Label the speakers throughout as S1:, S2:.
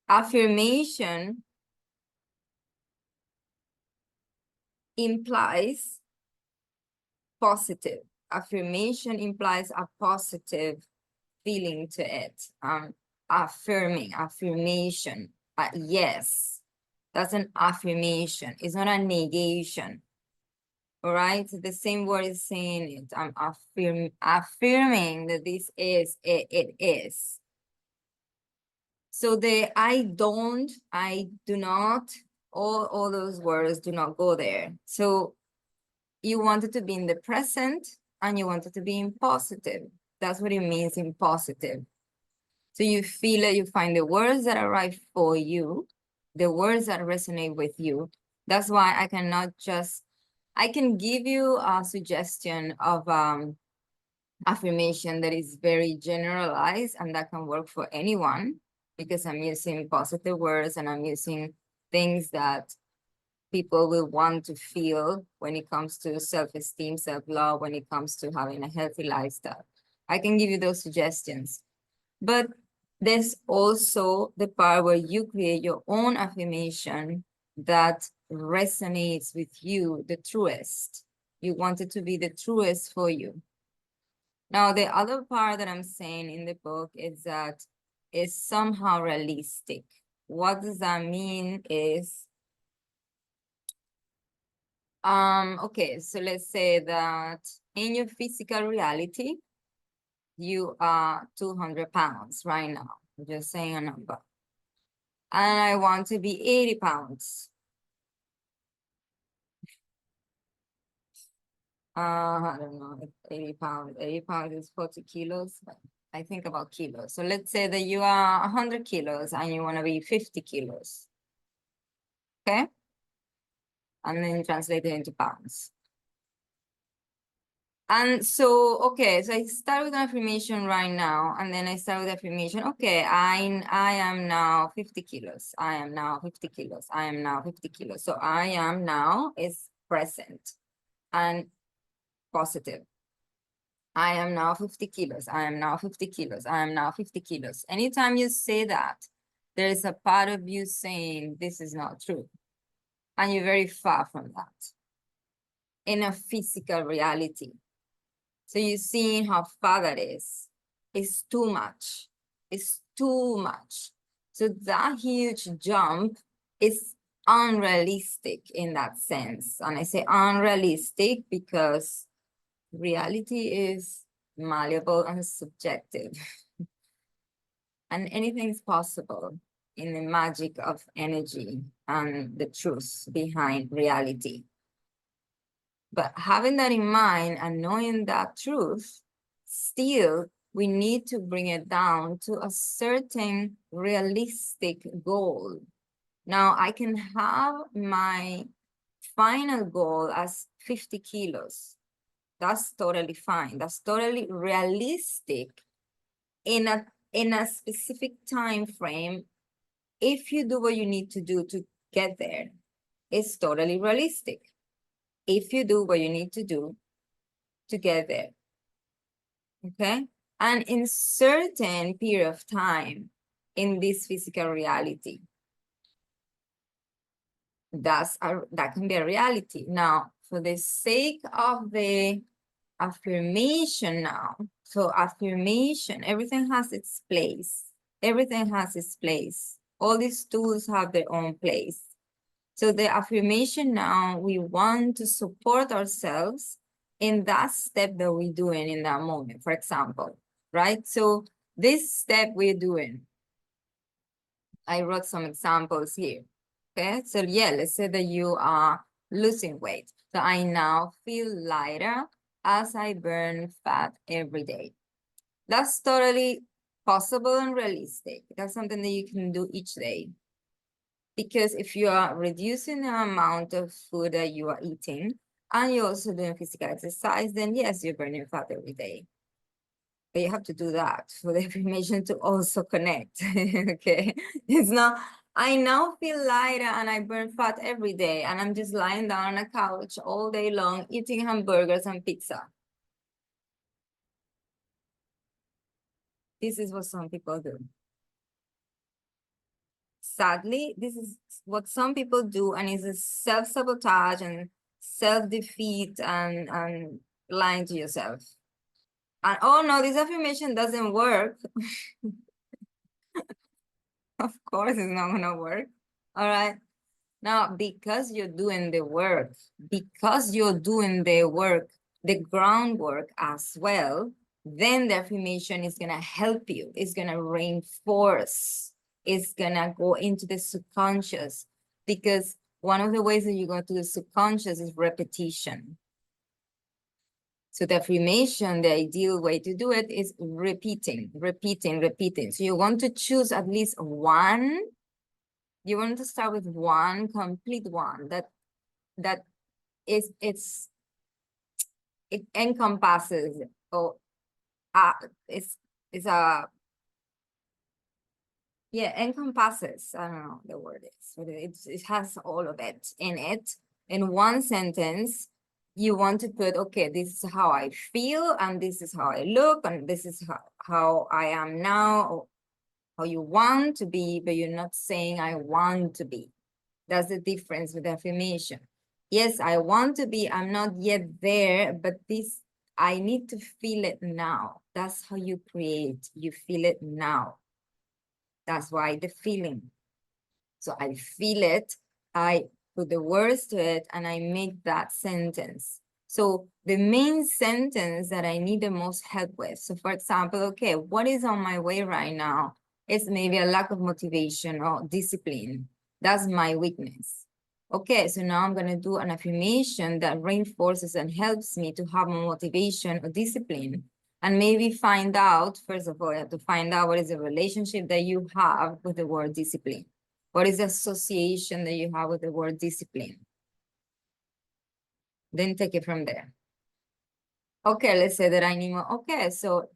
S1: affirmation implies positive. Affirmation implies a positive feeling to it. Affirmation. Yes, that's an affirmation. It's not a negation. All right, so the same word is saying it. I'm affirming that this is it is. So the I do not, all those words do not go there. So you want it to be in the present and you want it to be in positive. That's what it means in positive. So you feel it, you find the words that are right for you, the words that resonate with you. That's why I can give you a suggestion of affirmation that is very generalized and that can work for anyone because I'm using positive words and I'm using things that people will want to feel when it comes to self-esteem, self-love, when it comes to having a healthy lifestyle. I can give you those suggestions. But there's also the part where you create your own affirmation that resonates with you the truest. You want it to be the truest for you. Now, the other part that I'm saying in the book is that it's somehow realistic. What does that mean is, okay, so let's say that in your physical reality, you are 200 pounds right now. I'm just saying a number. And I want to be 80 pounds. I don't know, 80 pounds. 80 pounds is 40 kilos. I think about kilos. So let's say that you are 100 kilos and you want to be 50 kilos. Okay? And then translate it into pounds. And so, okay, so I start with an affirmation right now, and then I start with affirmation, okay, I am now 50 kilos. I am now 50 kilos. I am now 50 kilos. So I am now is present and positive. I am now 50 kilos. I am now 50 kilos. I am now 50 kilos. Anytime you say that, there is a part of you saying this is not true. And you're very far from that in a physical reality. So you're seeing how far that is. It's too much. It's too much. So that huge jump is unrealistic in that sense. And I say unrealistic because reality is malleable and subjective. And anything is possible in the magic of energy and the truth behind reality. But having that in mind and knowing that truth, still we need to bring it down to a certain realistic goal. Now I can have my final goal as 50 kilos. That's totally fine. That's totally realistic in a specific time frame. If you do what you need to do to get there, it's totally realistic. If you do what you need to do to get there, okay? And in certain period of time in this physical reality, that can be a reality. Now, for the sake of the affirmation now, so affirmation, everything has its place. Everything has its place. All these tools have their own place. So the affirmation now, we want to support ourselves in that step that we're doing in that moment, for example, right? So this step we're doing, I wrote some examples here, okay? So yeah, let's say that you are losing weight. So I now feel lighter as I burn fat every day. That's totally possible and realistic. That's something that you can do each day. Because if you are reducing the amount of food that you are eating and you're also doing physical exercise, then yes, you're burning fat every day. But you have to do that for the information to also connect. Okay. It's not, I now feel lighter and I burn fat every day and I'm just lying down on a couch all day long eating hamburgers and pizza. This is what some people do. sadly, this is what some people do, and it's a self-sabotage and self-defeat and lying to yourself. And oh no, this affirmation doesn't work. Of course, it's not gonna work. All right. Now, because you're doing the work, the groundwork as well, then the affirmation is gonna help you. It's gonna reinforce. It's gonna go into the subconscious, because one of the ways that you go to the subconscious is repetition. So the affirmation, the ideal way to do it is repeating, repeating, repeating. So you want to choose at least one. You want to start with one complete one that it encompasses, or uh it's a yeah, encompasses, I don't know the word is, but it has all of it in it. In one sentence, you want to put, okay, this is how I feel, and this is how I look, and this is how I am now, or how you want to be, but you're not saying I want to be. That's the difference with affirmation. Yes, I want to be, I'm not yet there, but this, I need to feel it now. That's how you create. You feel it now. That's why the feeling. So I feel it, I put the words to it, and I make that sentence. So the main sentence that I need the most help with. So for example, okay, what is on my way right now? It's maybe a lack of motivation or discipline. That's my weakness. Okay, so now I'm going to do an affirmation that reinforces and helps me to have more motivation or discipline. And maybe find out, first of all, you have to find out what is the relationship that you have with the word discipline. What is the association that you have with the word discipline? Then take it from there. Okay, let's say that I need more. Okay, so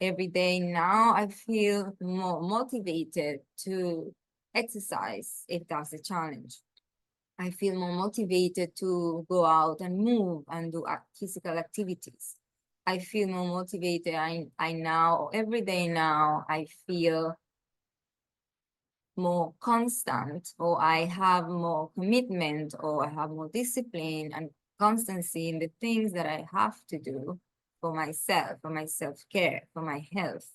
S1: every day now I feel more motivated to exercise if that's a challenge. I feel more motivated to go out and move and do physical activities. I feel more motivated. I now, every day now, I feel more constant, or I have more commitment, or I have more discipline and constancy in the things that I have to do for myself, for my self-care, for my health.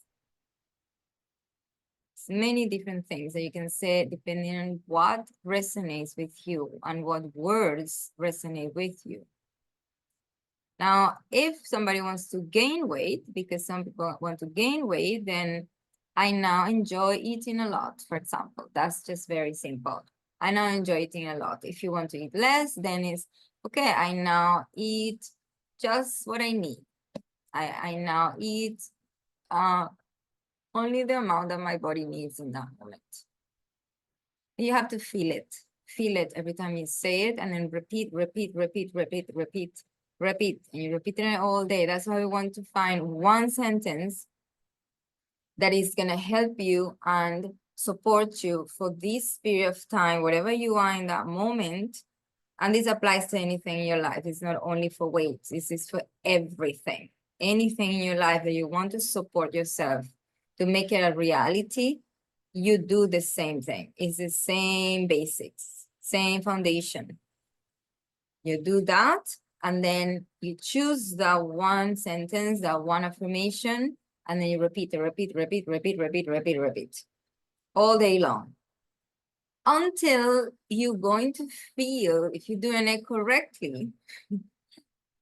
S1: It's many different things that you can say depending on what resonates with you and what words resonate with you. Now, if somebody wants to gain weight, because some people want to gain weight, then I now enjoy eating a lot, for example. That's just very simple. I now enjoy eating a lot. If you want to eat less, then it's, okay, I now eat just what I need. I now eat only the amount that my body needs in that moment. You have to feel it. Feel it every time you say it, and then repeat, repeat, repeat, repeat, repeat, repeat. And you repeat it all day. That's why we want to find one sentence that is going to help you and support you for this period of time, whatever you are in that moment. And this applies to anything in your life. It's not only for weight. This is for everything. Anything in your life that you want to support yourself to make it a reality, you do the same thing. It's the same basics, same foundation. You do that, and then you choose that one sentence, that one affirmation, and then you repeat it, repeat, repeat, repeat, repeat, repeat, repeat, all day long. Until you're going to feel, if you're doing it correctly,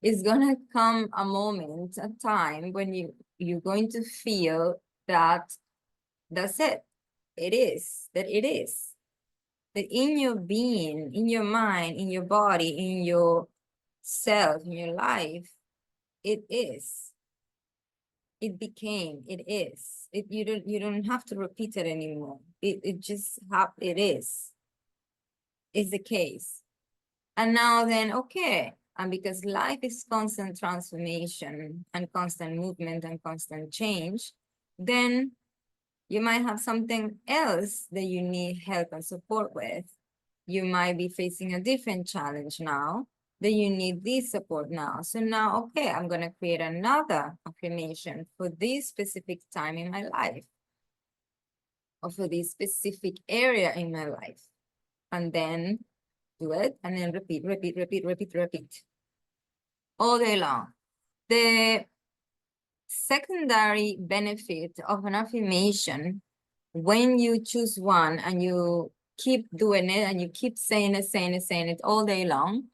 S1: it's gonna come a moment, a time when you're going to feel that that's it. It is, that it is. That in your being, in your mind, in your body, in your self, in your life, it is. It became, it is. You don't have to repeat it anymore. It just it is. Is the case. And now then, okay. And because life is constant transformation and constant movement and constant change, then you might have something else that you need help and support with. You might be facing a different challenge now that you need this support now. So now, okay, I'm going to create another affirmation for this specific time in my life. or for this specific area in my life. And then do it, and then repeat, repeat, repeat, repeat, repeat all day long. The secondary benefit of an affirmation, when you choose one and you keep doing it and you keep saying it all day long,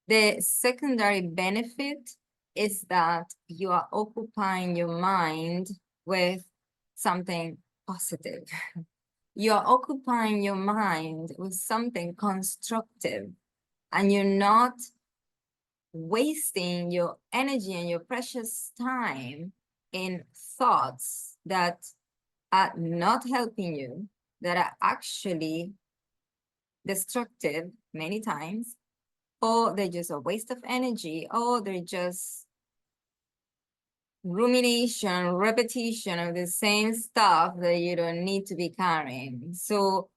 S1: the secondary benefit is that you are occupying your mind with something positive. You're occupying your mind with something constructive, and you're not wasting your energy and your precious time in thoughts that are not helping you, that are actually destructive many times, or they're just a waste of energy, or they're just rumination, repetition of the same stuff that you don't need to be carrying. So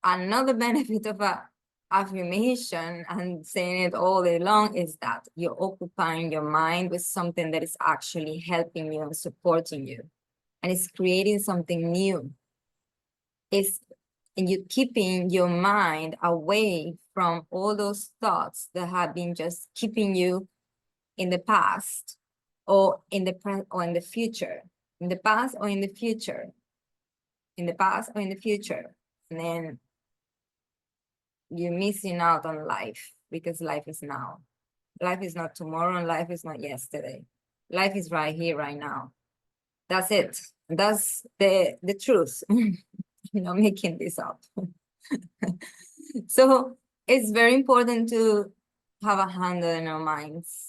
S1: another benefit of a affirmation and saying it all day long is that you're occupying your mind with something that is actually helping you and supporting you, and it's creating something new. And you're keeping your mind away from all those thoughts that have been just keeping you in the past or in the present or in the future, in the past or in the future, in the past or in the future. And then you're missing out on life, because life is now. Life is not tomorrow, and life is not yesterday. Life is right here, right now. That's it. That's the truth. I'm not making this up. So it's very important to have a handle in our minds